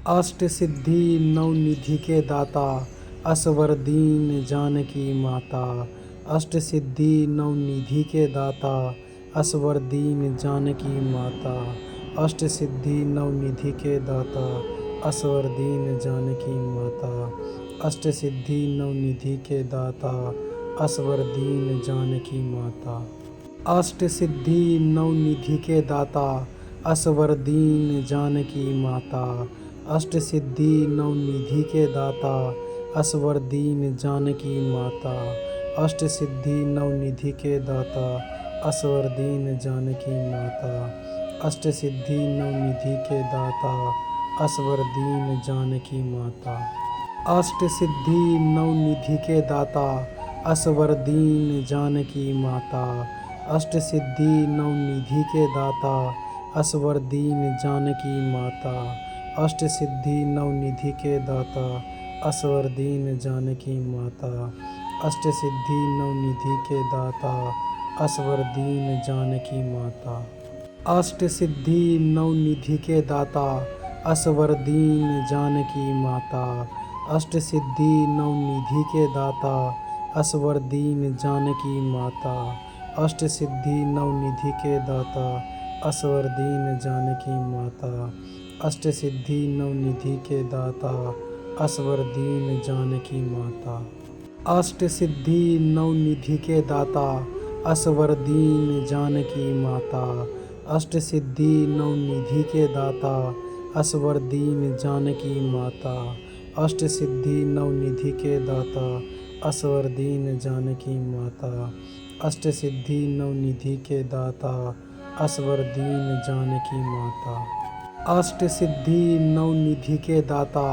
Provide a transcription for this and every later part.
अष्ट सिद्धि नवनिधि के दाता असवर दीन जानकी माता। अष्ट सिद्धि नवनिधि के दाता असवर दीन जानकी माता। अष्ट सिद्धि नवनिधि के दाता असवर दीन जानकी माता। अष्ट सिद्धि नवनिधि के दाता असवर दीन जानकी माता। अष्ट सिद्धि नवनिधि के दाता असवर दीन जानकी माता। अष्ट सिद्धि नवनिधि के दाता असवर दीन जानकी माता। अष्ट सिद्धि नवनिधि के दाता असवर दीन जानकी माता। अष्ट सिद्धि नवनिधि के दाता असवर दीन जानकी माता। अष्ट सिद्धि नवनिधि के दाता असवर दीन जानकी माता। अष्ट सिद्धि नवनिधि के दाता असवर दीन जानकी माता। अष्ट सिद्धि नवनिधि के दाता असवर दीन जानकी माता। अष्ट सिद्धि नवनिधि के दाता असवर दीन जानकी माता। अष्ट सिद्धि नवनिधि के दाता असवर दीन जानकी माता। अष्ट सिद्धि नवनिधि के दाता असवर दीन जानकी माता। अष्ट सिद्धि नवनिधि के दाता असवर दीन जानकी माता। अष्ट सिद्धि नवनिधि के दाता असवर दीन जानकी माता। अष्ट सिद्धि नवनिधि के दाता असवर दीन जानकी माता। अष्ट सिद्धि नवनिधि के दाता असवर दीन जानकी माता। अष्ट सिद्धि नवनिधि के दाता असवर दीन जानकी माता। अष्ट सिद्धि नवनिधि के दाता असवर दीन जानकी माता। अष्ट सिद्धि नवनिधि के दाता असवर दीन जानकी माता। अष्ट सिद्धि नवनिधि के दाता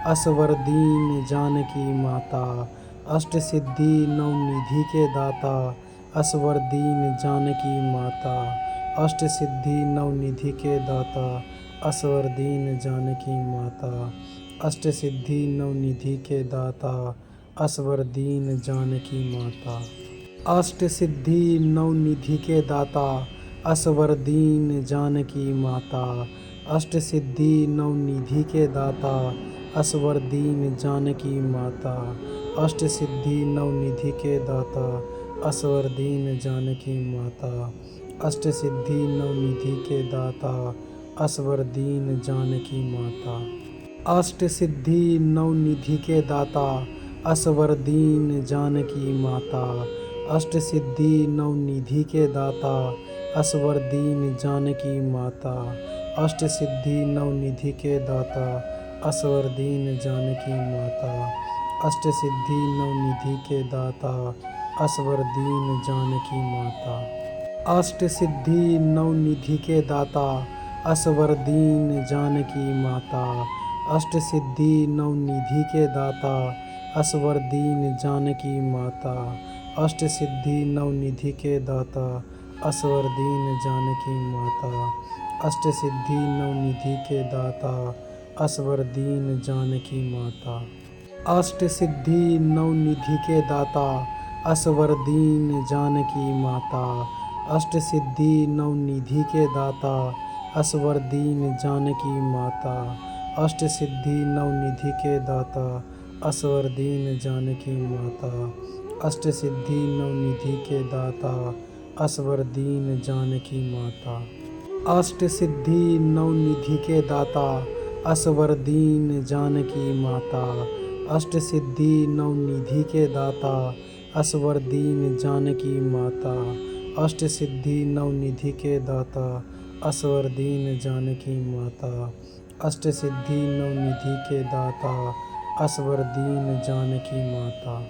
असवर दीन जानकी माता। अष्ट सिद्धि नवनिधि के दाता असवर दीन जानकी माता। अष्ट सिद्धि नवनिधि के दाता असवर दीन जानकी माता। अष्ट सिद्धि नवनिधि के दाता असवर दीन जानकी माता। अष्ट सिद्धि नवनिधि के दाता असवर दीन जानकी माता। अष्ट सिद्धि नवनिधि के दाता असवर दीन जानकी माता। अष्ट सिद्धि नवनिधि के दाता असवर दीन जानकी माता। अष्ट सिद्धि नवनिधि के दाता असवर दीन जानकी माता। अष्ट सिद्धि नवनिधि के दाता असवर दीन जानकी माता। अष्ट सिद्धि नवनिधि के दाता असवर दीन जानकी माता। अष्ट सिद्धि नवनिधि के दाता असवर दीन जानकी माता। अष्ट सिद्धि नवनिधि के दाता असवर दीन जानकी माता। अष्ट सिद्धि नवनिधि के दाता असवर दीन जानकी माता। अष्ट सिद्धि नवनिधि के दाता असवर दीन जानकी माता। अष्ट सिद्धि नवनिधि के दाता असवर दीन जानकी माता। अष्ट सिद्धि नवनिधि के दाता असवर दीन जानकी माता। अष्ट सिद्धि नवनिधि के दाता असवर दीन जानकी माता। अष्ट सिद्धि नवनिधि के दाता असवर दीन जानकी माता। अष्ट सिद्धि नवनिधि के दाता असवर दीन जानकी माता। अष्ट सिद्धि नवनिधि के दाता असवर दीन जानकी माता। अष्ट सिद्धि नवनिधि के दाता असवर दीन जानकी माता। अष्ट सिद्धि नवनिधि के दाता असवर दीन जानकी माता। अष्ट सिद्धि नवनिधि के दाता असवर दीन जानकी माता।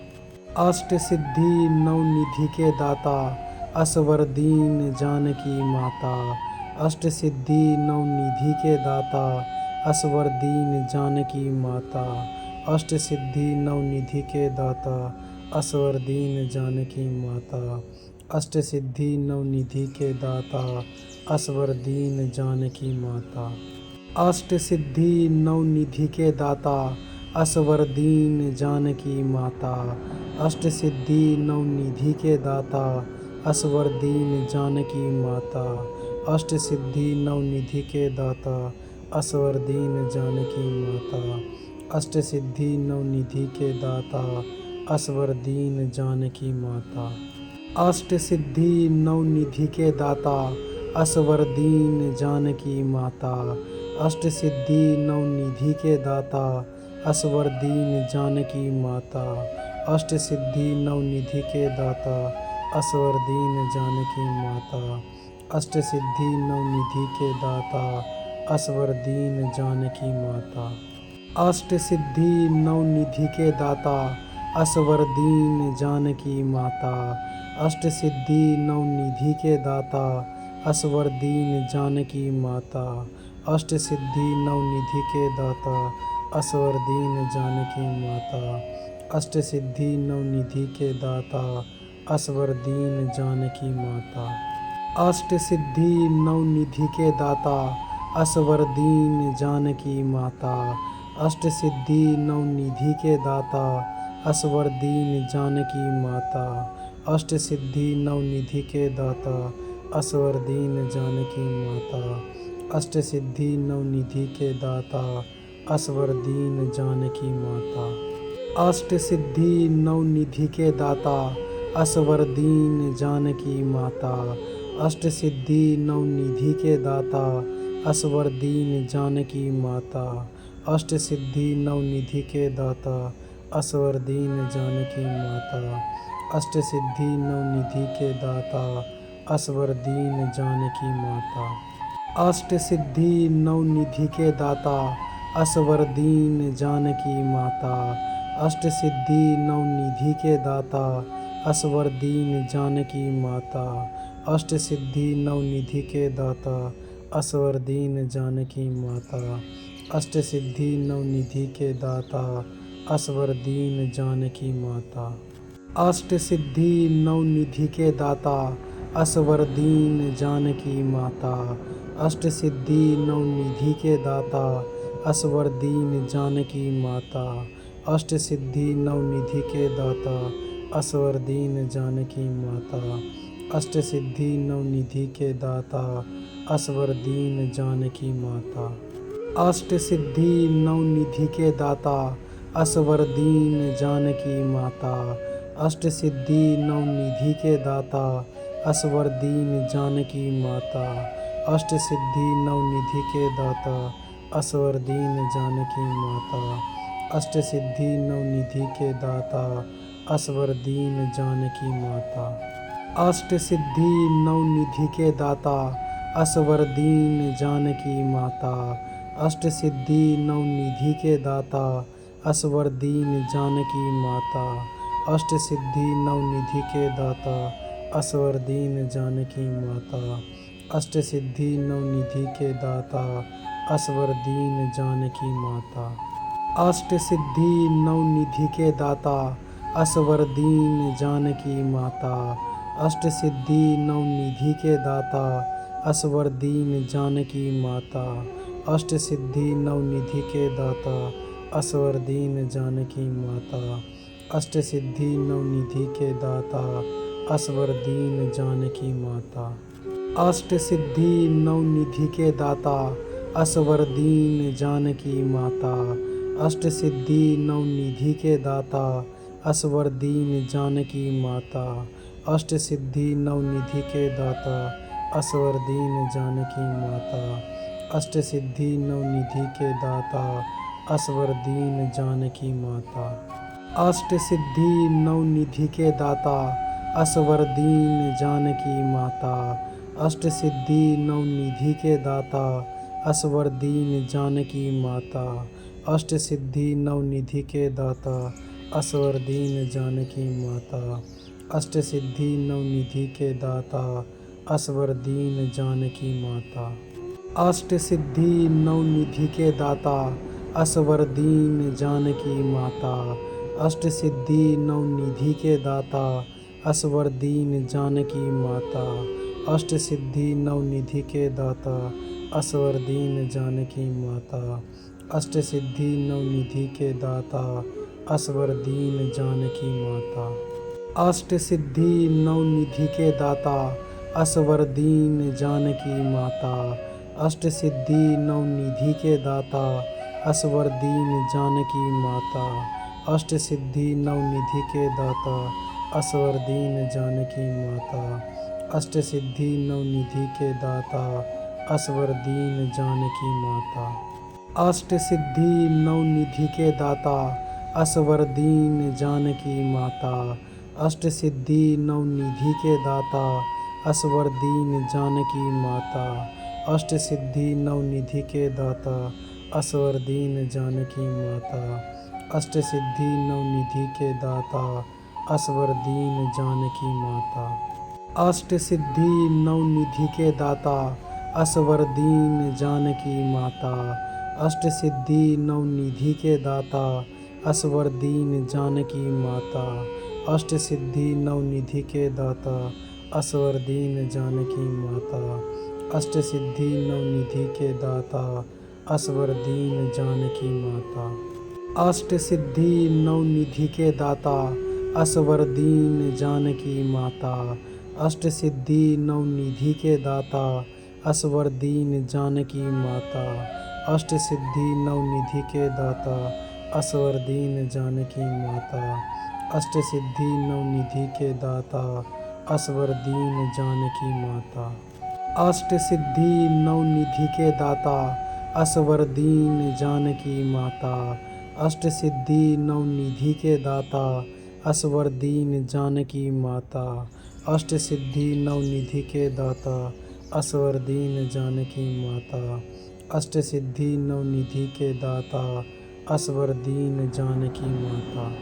अष्ट सिद्धि नवनिधि के दाता असवर दीन जानकी माता। अष्ट सिद्धि नवनिधि के दाता असवर दीन जानकी माता। अष्ट सिद्धि नवनिधि के दाता असवर दीन जानकी माता। अष्ट सिद्धि नवनिधि के दाता असवर दीन जानकी माता। अष्ट सिद्धि नवनिधि के दाता असवर दीन जानकी माता। अष्ट सिद्धि नवनिधि के दाता असवर दीन जानकी माता। अष्ट सिद्धि नवनिधि के दाता असवरदीन जानकी माता। अष्ट सिद्धि नवनिधि के दाता असवरदीन जानकी माता। अष्ट सिद्धि नवनिधि के दाता असवरदीन जानकी माता। अष्ट सिद्धि नवनिधि के दाता असवरदीन जानकी माता। अष्ट सिद्धि नवनिधि के दाता असवरदीन जानकी माता। अष्ट सिद्धि नवनिधि के दाता असवरदीन जानकी माता। अष्ट सिद्धि नवनिधि के दाता असवरदीन जानकी माता। अष्ट सिद्धि नवनिधि के दाता असवरदीन जानकी माता। अष्ट सिद्धि नवनिधि के दाता असवरदीन जानकी माता। अष्ट सिद्धि नवनिधि के दाता असवरदीन जानकी माता। अष्ट सिद्धि नवनिधि के दाता असवरदीन जानकी माता। अष्ट सिद्धि नवनिधि के दाता असवरदीन जानकी माता। अष्ट सिद्धि नवनिधि के दाता असवरदीन जानकी माता। अष्ट सिद्धि नवनिधि के दाता असवरदीन जानकी माता। अष्ट सिद्धि नवनिधि के दाता असवरदीन जानकी माता। अष्ट सिद्धि नवनिधि के दाता असवरदीन जानकी माता। अष्ट सिद्धि नवनिधि के दाता असवरदीन जानकी माता। अष्ट सिद्धि नवनिधि के दाता असवरदीन जानकी माता। अष्ट सिद्धि नवनिधि के दाता असवरदीन जानकी माता। अष्ट सिद्धि नवनिधि के दाता असवरदीन जानकी माता। अष्ट सिद्धि नवनिधि के दाता असवरदीन जानकी माता। अष्ट सिद्धि नवनिधि के दाता असवरदीन जानकी माता। अष्ट सिद्धि नवनिधि के दाता असवरदीन जानकी माता। अष्ट सिद्धि नवनिधि के दाता असवरदीन जानकी माता। अष्ट सिद्धि नवनिधि के दाता असवरदीन जानकी माता। अष्ट सिद्धि नवनिधि के दाता असवरदीन जानकी माता। अष्ट सिद्धि नवनिधि के दाता असवरदीन जानकी माता। अष्ट सिद्धि नवनिधि के दाता असवरदीन जानकी माता। अष्ट सिद्धि नवनिधि के दाता असवरदीन जानकी माता। अष्ट सिद्धि नवनिधि के दाता असवरदीन जानकी माता। अष्ट सिद्धि नवनिधि के दाता असवरदीन जानकी माता। अष्ट सिद्धि नवनिधि के दाता असवरदीन जानकी माता। अष्ट सिद्धि नवनिधि के दाता असवरदीन जानकी माता। अष्ट सिद्धि नवनिधि के दाता असवरदीन जानकी माता। अष्ट सिद्धि नवनिधि के दाता असवरदीन जानकी माता। अष्ट सिद्धि नवनिधि के दाता असवरदीन जानकी माता। अष्ट सिद्धि नवनिधि के दाता असवरदीन जानकी माता। अष्ट सिद्धि नवनिधि के दाता असवरदीन जानकी माता। अष्ट सिद्धि नवनिधि के दाता असवरदीन जानकी माता। अष्ट सिद्धि नवनिधि के दाता असवरदीन जानकी माता। अष्ट सिद्धि नवनिधि के दाता असवरदीन जानकी माता। अष्ट सिद्धि नवनिधि के दाता असवरदीन जानकी माता। अष्ट सिद्धि नवनिधि के दाता असवरदीन जानकी माता। अष्ट सिद्धि नवनिधि के दाता असवरदीन जानकी माता। अष्ट सिद्धि नवनिधि के दाता असवरदीन जानकी माता। अष्ट सिद्धि नवनिधि के दाता असवरदीन जानकी माता। अष्ट सिद्धि नवनिधि के दाता असवरदीन जानकी माता। अष्ट सिद्धि नवनिधि के दाता असवरदीन जानकी माता। अष्ट सिद्धि नवनिधि के दाता असवरदीन जानकी माता। अष्ट सिद्धि नवनिधि के दाता असवरदीन जानकी माता। अष्ट सिद्धि नवनिधि के दाता असवरदीन जानकी माता। अष्ट सिद्धि नवनिधि के दाता असवर दीन जानकी माता। अष्ट सिद्धि नवनिधि के दाता असवर दीन जानकी माता। अष्ट सिद्धि नवनिधि के दाता असवर दीन जानकी माता। अष्ट सिद्धि नवनिधि के दाता असवर दीन जानकी माता। अष्ट सिद्धि नवनिधि के दाता असवर दीन जानकी माता। अष्ट सिद्धि नवनिधि के दाता असवर दीन जानकी माता। अष्ट सिद्धि नवनिधि के दाता असवर दीन जानकी माता। अष्ट सिद्धि नवनिधि के दाता असवर दीन जानकी माता। अष्ट सिद्धि नवनिधि के दाता असवर दीन जानकी माता। अष्ट सिद्धि नवनिधि के दाता असवर दीन जानकी माता। अष्ट सिद्धि नवनिधि के दाता असवर दीन जानकी माता। अष्ट सिद्धि नवनिधि के दाता असवर दीन जानकी माता। अष्ट सिद्धि नवनिधि के दाता असवर दीन जानकी माता। अष्ट सिद्धि नवनिधि के दाता असवर दीन जानकी माता। अष्ट सिद्धि नवनिधि के दाता असवर दीन जानकी माता। अष्ट सिद्धि नवनिधि के दाता असवर दीन जानकी माता। अष्ट सिद्धि नवनिधि के दाता असवर दीन जानकी माता। अष्ट सिद्धि नवनिधि के दाता असवर दीन जानकी माता। अष्ट सिद्धि नवनिधि के दाता असवर दीन जानकी माता।